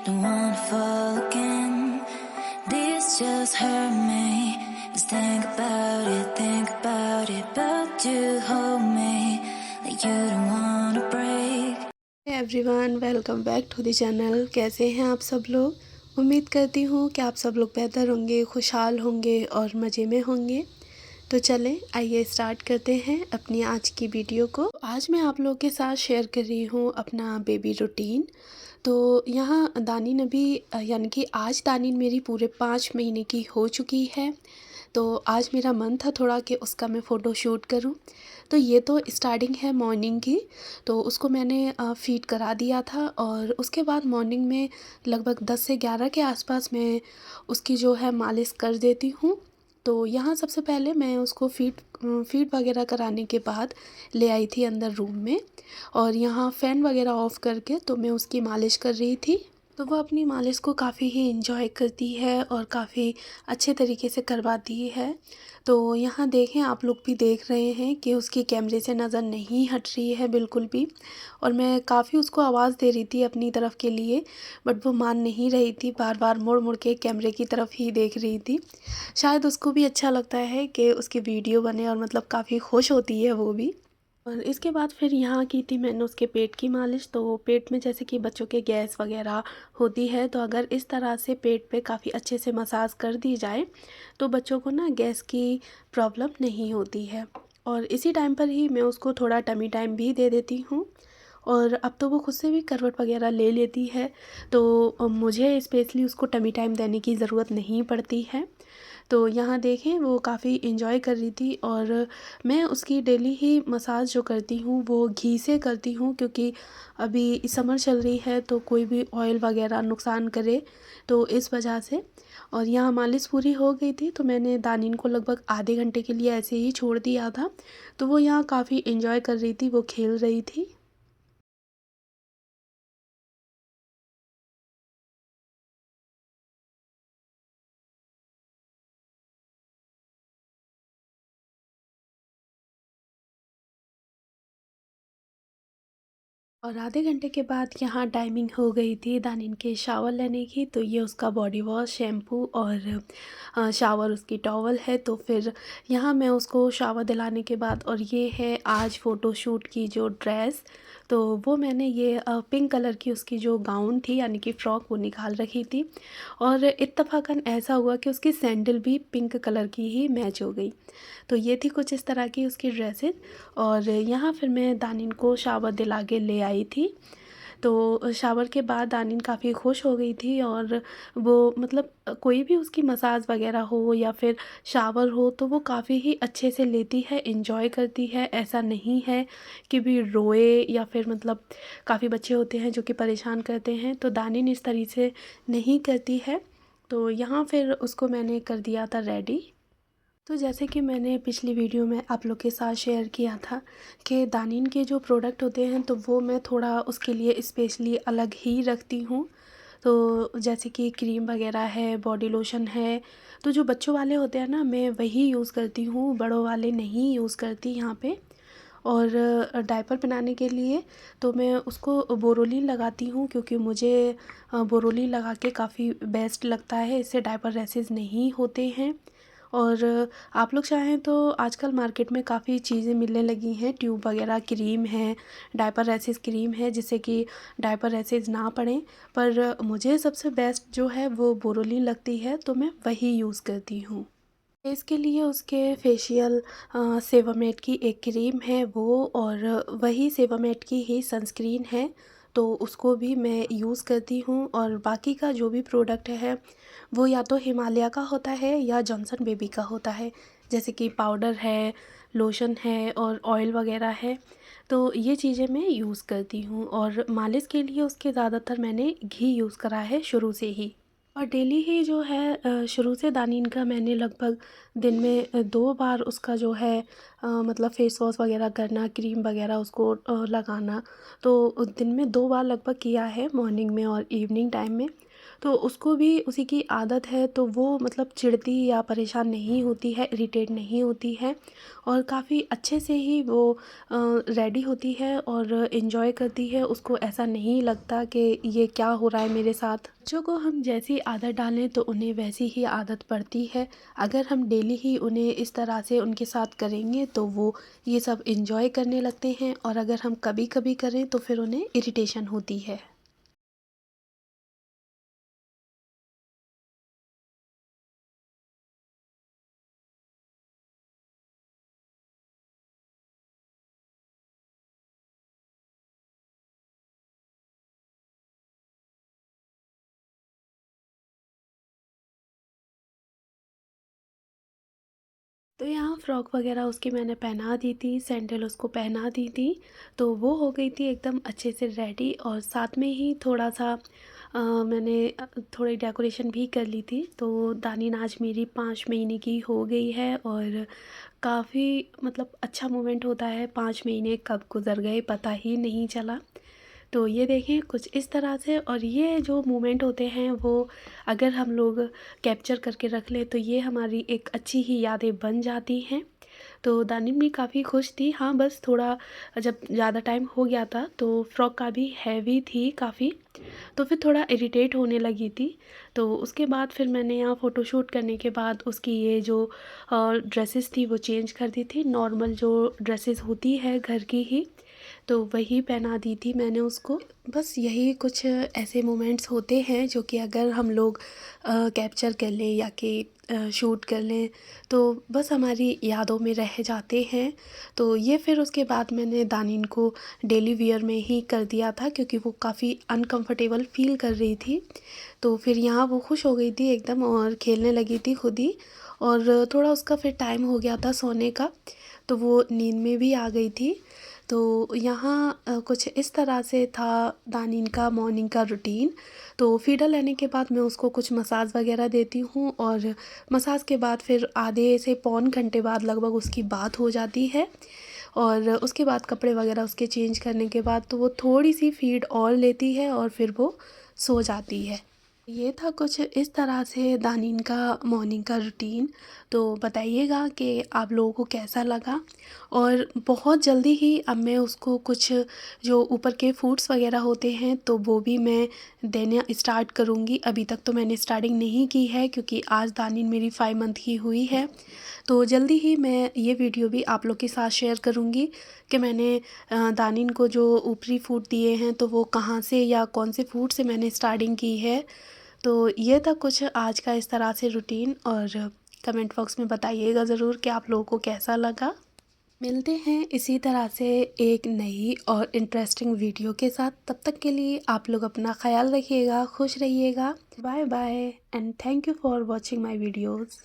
don't wanna fall again. This just hurt me. Just think about it, but you hold me like you don't wanna break. Everyone, welcome back to the channel. कैसे हैं आप सब लोग? उम्मीद करती हूँ कि आप सब लोग बेहतर होंगे, खुशहाल होंगे और मज़े में होंगे। तो चलें, आइए स्टार्ट करते हैं अपनी आज की वीडियो को। आज मैं आप लोगों के साथ शेयर कर रही हूँ अपना बेबी रूटीन। तो यहाँ दानिन अभी यानी कि आज दानिन मेरी पूरे 5 महीने की हो चुकी है। तो आज मेरा मन था थोड़ा कि उसका मैं फ़ोटो शूट करूं। तो ये तो स्टार्टिंग है मॉर्निंग की। तो उसको मैंने फ़ीड करा दिया था और उसके बाद मॉर्निंग में लगभग 10 से 11 के आसपास मैं उसकी जो है मालिश कर देती हूँ। तो यहाँ सबसे पहले मैं उसको फ़ीड वगैरह कराने के बाद ले आई थी अंदर रूम में, और यहाँ फ़ैन वगैरह ऑफ़ करके तो मैं उसकी मालिश कर रही थी। तो वो अपनी मालिश को काफ़ी ही इंजॉय करती है और काफ़ी अच्छे तरीके से करवाती है। तो यहाँ देखें, आप लोग भी देख रहे हैं कि उसकी कैमरे से नज़र नहीं हट रही है बिल्कुल भी। और मैं काफ़ी उसको आवाज़ दे रही थी अपनी तरफ के लिए, बट वो मान नहीं रही थी, बार बार मुड़ मुड़ के कैमरे की तरफ ही देख रही थी। शायद उसको भी अच्छा लगता है कि उसकी वीडियो बने, और मतलब काफ़ी खुश होती है वो भी। और इसके बाद फिर यहाँ की थी मैंने उसके पेट की मालिश। तो पेट में जैसे कि बच्चों के गैस वगैरह होती है, तो अगर इस तरह से पेट पे काफ़ी अच्छे से मसाज कर दी जाए तो बच्चों को ना गैस की प्रॉब्लम नहीं होती है। और इसी टाइम पर ही मैं उसको थोड़ा टमी टाइम भी दे देती हूँ। और अब तो वो खुद से भी करवट वगैरह ले लेती है, तो मुझे स्पेशली उसको टमी टाइम देने की ज़रूरत नहीं पड़ती है। तो यहाँ देखें, वो काफ़ी इन्जॉय कर रही थी। और मैं उसकी डेली ही मसाज जो करती हूँ वो घी से करती हूँ, क्योंकि अभी समर चल रही है तो कोई भी ऑयल वगैरह नुकसान करे, तो इस वजह से। और यहाँ मालिश पूरी हो गई थी तो मैंने दानिन को लगभग आधे घंटे के लिए ऐसे ही छोड़ दिया था। तो वो यहाँ काफ़ी इन्जॉय कर रही थी, वो खेल रही थी। और आधे घंटे के बाद यहाँ टाइमिंग हो गई थी दानिन के शावर लेने की। तो ये उसका बॉडी वॉश, शैम्पू और शावर उसकी टॉवल है। तो फिर यहाँ मैं उसको शावर दिलाने के बाद, और ये है आज फ़ोटोशूट की जो ड्रेस। तो वो मैंने ये पिंक कलर की उसकी जो गाउन थी यानी कि फ़्रॉक, वो निकाल रखी थी। और इत्तफ़ाक़न ऐसा हुआ कि उसकी सैंडल भी पिंक कलर की ही मैच हो गई। तो ये थी कुछ इस तरह की उसकी ड्रेसेस। और यहाँ फिर मैं दानिन को शावर दिला के ले आई थी। तो शावर के बाद दानिन काफ़ी खुश हो गई थी। और वो मतलब कोई भी उसकी मसाज वगैरह हो या फिर शावर हो तो वो काफ़ी ही अच्छे से लेती है, इंजॉय करती है। ऐसा नहीं है कि भी रोए, या फिर मतलब काफ़ी बच्चे होते हैं जो कि परेशान करते हैं, तो दानिन इस तरीके से नहीं करती है। तो यहाँ फिर उसको मैंने कर दिया था रेडी। तो जैसे कि मैंने पिछली वीडियो में आप लोग के साथ शेयर किया था कि दानिन के जो प्रोडक्ट होते हैं तो वो मैं थोड़ा उसके लिए स्पेशली अलग ही रखती हूँ। तो जैसे कि क्रीम वगैरह है, बॉडी लोशन है, तो जो बच्चों वाले होते हैं ना, मैं वही यूज़ करती हूँ, बड़ों वाले नहीं यूज़ करती यहाँ पे। और डायपर पहनाने के लिए तो मैं उसको बोरोलिन लगाती हूँ, क्योंकि मुझे बोरोलिन लगा के काफ़ी बेस्ट लगता है, इससे डायपर रैशेज़ नहीं होते हैं। और आप लोग चाहें तो आजकल मार्केट में काफ़ी चीज़ें मिलने लगी हैं, ट्यूब वगैरह, क्रीम है, डायपर रैशेज़ क्रीम है, जिससे कि डायपर रैशेज़ ना पड़ें। पर मुझे सबसे बेस्ट जो है वो बोरोलिन लगती है, तो मैं वही यूज़ करती हूँ। फेस के लिए उसके फेशियल सेवामेट की एक क्रीम है वो, और वही सेवामेट की ही सनस्क्रीन है, तो उसको भी मैं यूज़ करती हूँ। और बाकी का जो भी प्रोडक्ट है वो या तो हिमालय का होता है या जॉनसन बेबी का होता है, जैसे कि पाउडर है, लोशन है और ऑयल वगैरह है। तो ये चीज़ें मैं यूज़ करती हूँ। और मालिश के लिए उसके ज़्यादातर मैंने घी यूज़ करा है शुरू से ही। और डेली ही जो है शुरू से दानिन का मैंने लगभग दिन में 2 बार उसका जो है मतलब फ़ेस वॉश वगैरह करना, क्रीम वगैरह उसको लगाना। तो दिन में 2 बार लगभग किया है, मॉर्निंग में और इवनिंग टाइम में। तो उसको भी उसी की आदत है, तो वो मतलब चिढ़ती या परेशान नहीं होती है, इरिटेट नहीं होती है और काफ़ी अच्छे से ही वो रेडी होती है और एंजॉय करती है। उसको ऐसा नहीं लगता कि ये क्या हो रहा है मेरे साथ। बच्चों को हम जैसी आदत डालें तो उन्हें वैसी ही आदत पड़ती है। अगर हम डेली ही उन्हें इस तरह से उनके साथ करेंगे तो वो ये सब एंजॉय करने लगते हैं, और अगर हम कभी कभी करें तो फिर उन्हें इरिटेशन होती है। तो यहाँ फ़्रॉक वग़ैरह उसकी मैंने पहना दी थी, सैंडल उसको पहना दी थी, तो वो हो गई थी एकदम अच्छे से रेडी, और साथ में ही थोड़ा-सा मैंने थोड़ी डेकोरेशन भी कर ली थी। तो दानिन आज मेरी 5 महीने की हो गई है, और काफ़ी मतलब अच्छा मोमेंट होता है, 5 महीने कब गुज़र गए पता ही नहीं चला। तो ये देखें कुछ इस तरह से, और ये जो मोमेंट होते हैं वो अगर हम लोग कैप्चर करके रख लें तो ये हमारी एक अच्छी ही यादें बन जाती हैं। तो दानिम भी काफ़ी खुश थी। हाँ, बस थोड़ा जब ज़्यादा टाइम हो गया था तो फ्रॉक का भी हैवी थी काफ़ी, तो फिर थोड़ा इरिटेट होने लगी थी। तो उसके बाद फिर मैंने यहाँ फ़ोटोशूट करने के बाद उसकी ये जो ड्रेसेस थी वो चेंज कर दी थी। नॉर्मल जो ड्रेसेस होती है घर की ही, तो वही पहना दी थी मैंने उसको। बस यही कुछ ऐसे मोमेंट्स होते हैं जो कि अगर हम लोग कैप्चर कर लें या कि शूट कर लें तो बस हमारी यादों में रह जाते हैं। तो ये फिर उसके बाद मैंने दानिन को डेली वियर में ही कर दिया था, क्योंकि वो काफ़ी अनकंफर्टेबल फ़ील कर रही थी। तो फिर यहाँ वो खुश हो गई थी एकदम और खेलने लगी थी खुद ही, और थोड़ा उसका फिर टाइम हो गया था सोने का, तो वो नींद में भी आ गई थी। तो यहाँ कुछ इस तरह से था दानिन का मॉर्निंग का रूटीन। तो फीडर लेने के बाद मैं उसको कुछ मसाज वगैरह देती हूँ, और मसाज के बाद फिर आधे से पौन घंटे बाद लगभग उसकी बात हो जाती है, और उसके बाद कपड़े वगैरह उसके चेंज करने के बाद तो वो थोड़ी सी फीड और लेती है और फिर वो सो जाती है। ये था कुछ इस तरह से दानिन का मॉर्निंग का रूटीन। तो बताइएगा कि आप लोगों को कैसा लगा, और बहुत जल्दी ही अब मैं उसको कुछ जो ऊपर के फूड्स वगैरह होते हैं तो वो भी मैं देना स्टार्ट करूँगी। अभी तक तो मैंने स्टार्टिंग नहीं की है क्योंकि आज दानिन मेरी 5 मंथ की हुई है। तो जल्दी ही मैं ये वीडियो भी आप लोग के साथ शेयर करूँगी कि मैंने दानिन को जो ऊपरी फूड दिए हैं तो वो कहाँ से या कौन से फूड से मैंने स्टार्टिंग की है। तो ये था कुछ आज का इस तरह से रूटीन, और कमेंट बॉक्स में बताइएगा ज़रूर कि आप लोगों को कैसा लगा। मिलते हैं इसी तरह से एक नई और इंटरेस्टिंग वीडियो के साथ। तब तक के लिए आप लोग अपना ख्याल रखिएगा, खुश रहिएगा। Bye bye and thank you for watching my videos.